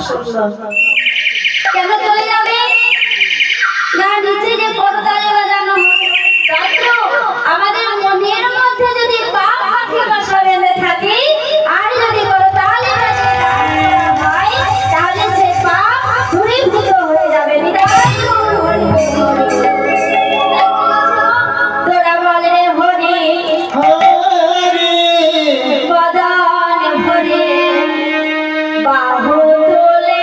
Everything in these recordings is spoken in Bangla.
সুন্দর। কেন চলে যাবে না? নিচে যে করতালি বাজানো তাই তো আমাদের মনের মধ্যে যদি পাপ পাখি বাসা বেঁধে থাকে আর যদি করতালি বাজে হয় তাহলে সে পাপ দূরীভূত হয়ে যাবে। নিতাই গৌর হরি বল। তোরা বল রে হরি হরি বদন ভরে বাহু তোলে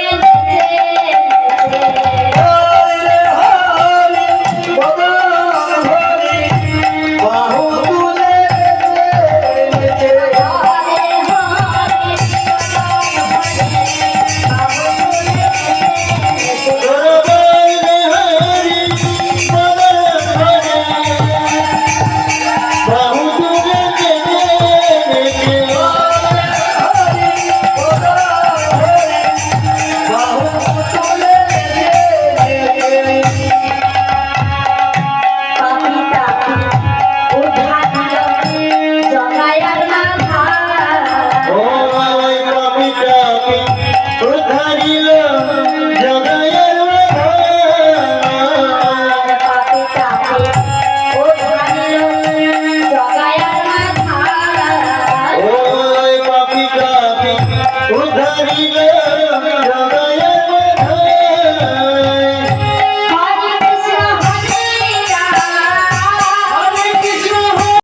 উধারিল জগায়